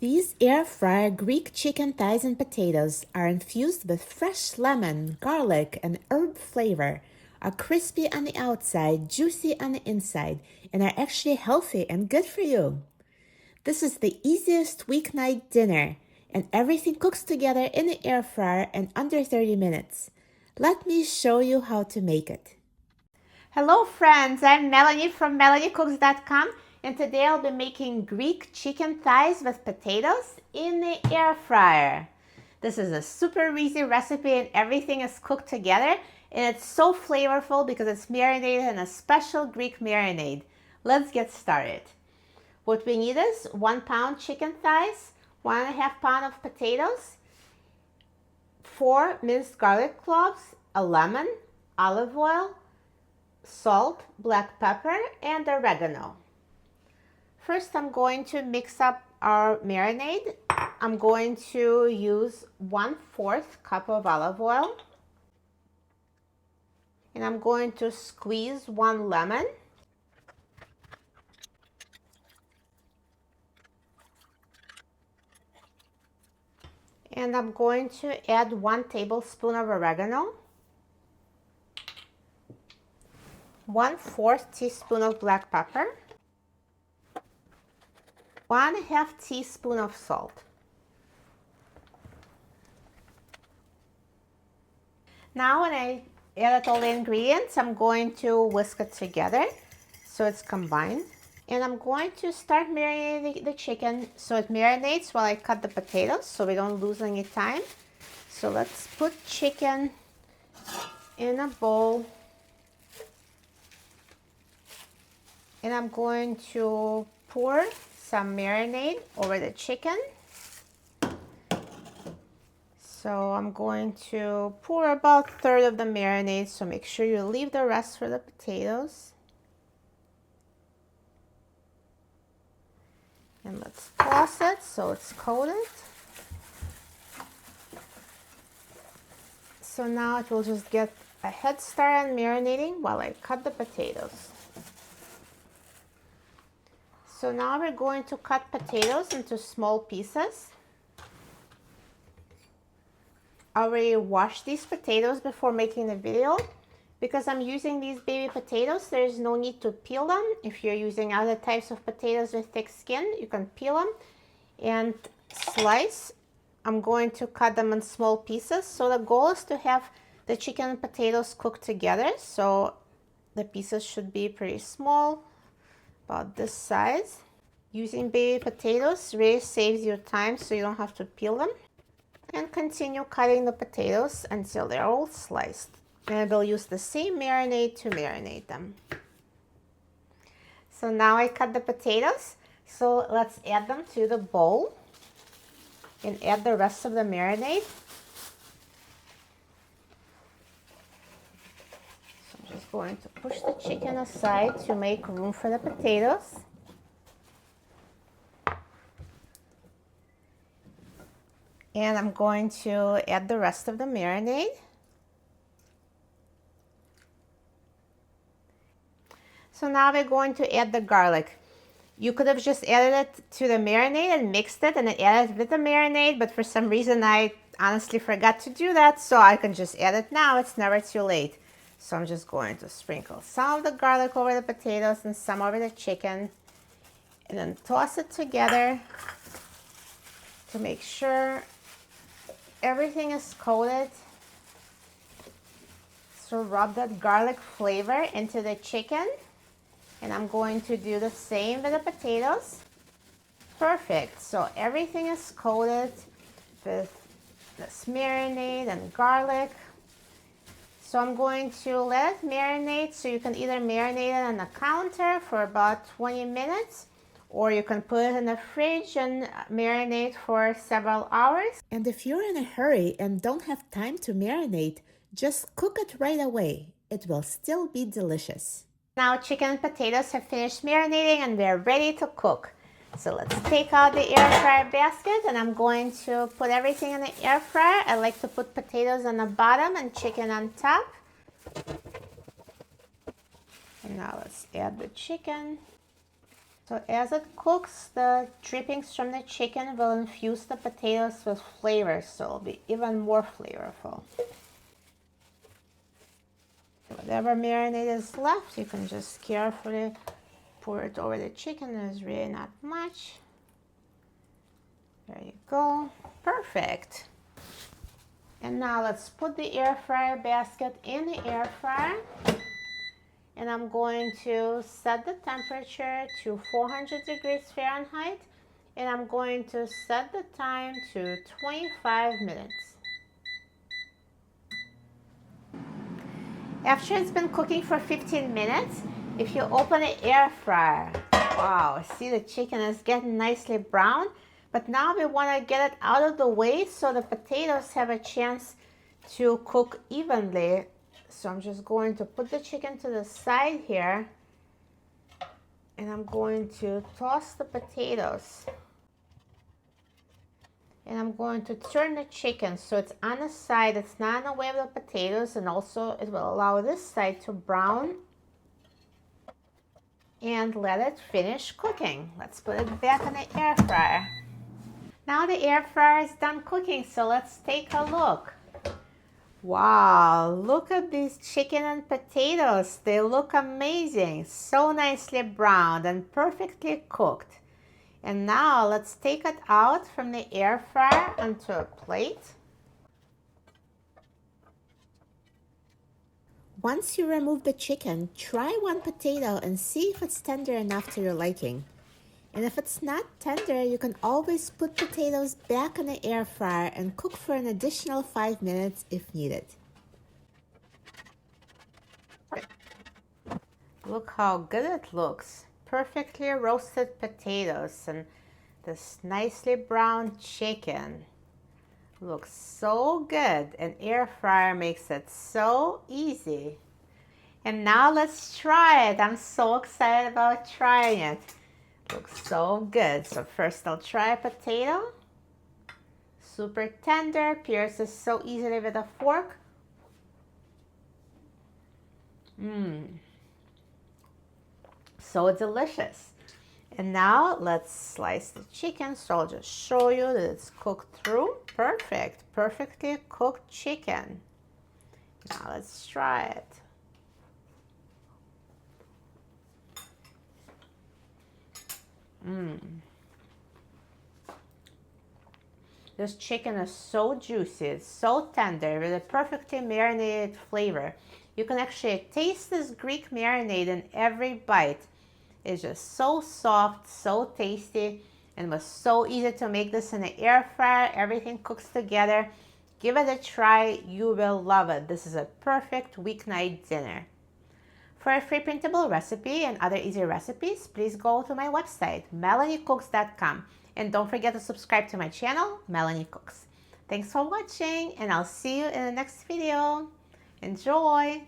These air fryer Greek chicken thighs and potatoes are infused with fresh lemon, garlic, and herb flavor, are crispy on the outside, juicy on the inside, and are actually healthy and good for you. This is the easiest weeknight dinner, and everything cooks together in the air fryer in under 30 minutes. Let me show you how to make it. Hello friends, I'm Melanie from melaniecooks.com, and today I'll be making Greek chicken thighs with potatoes in the air fryer. This is a super easy recipe and everything is cooked together, and it's so flavorful because it's marinated in a special Greek marinade. Let's get started. What we need is 1 pound chicken thighs, 1.5 pound of potatoes, 4 minced garlic cloves, a lemon, olive oil, salt, black pepper, and oregano. First, I'm going to mix up our marinade. I'm going to use 1/4 cup of olive oil. And I'm going to squeeze 1 lemon. And I'm going to add 1 tablespoon of oregano. 1/4 teaspoon of black pepper. 1/2 teaspoon of salt. Now when I added all the ingredients, I'm going to whisk it together so it's combined. And I'm going to start marinating the chicken so it marinates while I cut the potatoes so we don't lose any time. So let's put chicken in a bowl. And I'm going to pour some marinade over the chicken. So I'm going to pour about 1/3 of the marinade, so make sure you leave the rest for the potatoes. And let's toss it so it's coated. So now it will just get a head start on marinating while I cut the potatoes. So now we're going to cut potatoes into small pieces. I already washed these potatoes before making the video. Because I'm using these baby potatoes, there's no need to peel them. If you're using other types of potatoes with thick skin, you can peel them and slice. I'm going to cut them in small pieces. So the goal is to have the chicken and potatoes cooked together. So the pieces should be pretty small, about this size. Using baby potatoes really saves you time so you don't have to peel them. And continue cutting the potatoes until they're all sliced. And we'll use the same marinade to marinate them. So now I cut the potatoes. So let's add them to the bowl and add the rest of the marinade. So I'm just going to push the chicken aside to make room for the potatoes. And I'm going to add the rest of the marinade. So now we're going to add the garlic. You could have just added it to the marinade and mixed it and then added it with the marinade, but for some reason I honestly forgot to do that, so I can just add it now. It's never too late. So I'm just going to sprinkle some of the garlic over the potatoes and some over the chicken, and then toss it together to make sure everything is coated. So rub that garlic flavor into the chicken. And I'm going to do the same with the potatoes. Perfect. So everything is coated with this marinade and garlic. So I'm going to let it marinate. So you can either marinate it on the counter for about 20 minutes, or you can put it in the fridge and marinate for several hours. And if you're in a hurry and don't have time to marinate, just cook it right away. It will still be delicious. Now chicken and potatoes have finished marinating and we're ready to cook. So let's take out the air fryer basket, and I'm going to put everything in the air fryer. I like to put potatoes on the bottom and chicken on top. And now let's add the chicken. So as it cooks, the drippings from the chicken will infuse the potatoes with flavor, so it'll be even more flavorful. Whatever marinade is left, you can just carefully pour it over the chicken. There's really not much. There you go. Perfect. And now let's put the air fryer basket in the air fryer. And I'm going to set the temperature to 400 degrees Fahrenheit. And I'm going to set the time to 25 minutes. After it's been cooking for 15 minutes, if you open the air fryer, wow, see the chicken is getting nicely brown. But now we want to get it out of the way so the potatoes have a chance to cook evenly. So I'm just going to put the chicken to the side here, and I'm going to toss the potatoes. And I'm going to turn the chicken so it's on the side, it's not in the way of the potatoes, and also it will allow this side to brown. And let it finish cooking. Let's put it back in the air fryer. Now the air fryer is done cooking, so let's take a look. Wow, look at these chicken and potatoes. They look amazing, so nicely browned and perfectly cooked. And now let's take it out from the air fryer onto a plate. Once you remove the chicken, try one potato and see if it's tender enough to your liking. And if it's not tender, you can always put potatoes back in the air fryer and cook for an additional 5 minutes if needed. Look how good it looks. Perfectly roasted potatoes and this nicely browned chicken. Looks so good, and air fryer makes it so easy. And now let's try it. I'm so excited about trying it. Looks so good. So first I'll try a potato. Super tender, pierces so easily with a fork. So delicious. And now let's slice the chicken. So I'll just show you that it's cooked through. Perfect, perfectly cooked chicken. Now let's try it. This chicken is so juicy, it's so tender with a perfectly marinated flavor. You can actually taste this Greek marinade in every bite. It's just so soft, so tasty, and was so easy to make this in the air fryer. Everything cooks together. Give it a try, you will love it. This is a perfect weeknight dinner. For a free printable recipe and other easy recipes, please go to my website, melaniecooks.com. And don't forget to subscribe to my channel, Melanie Cooks. Thanks for watching, and I'll see you in the next video. Enjoy!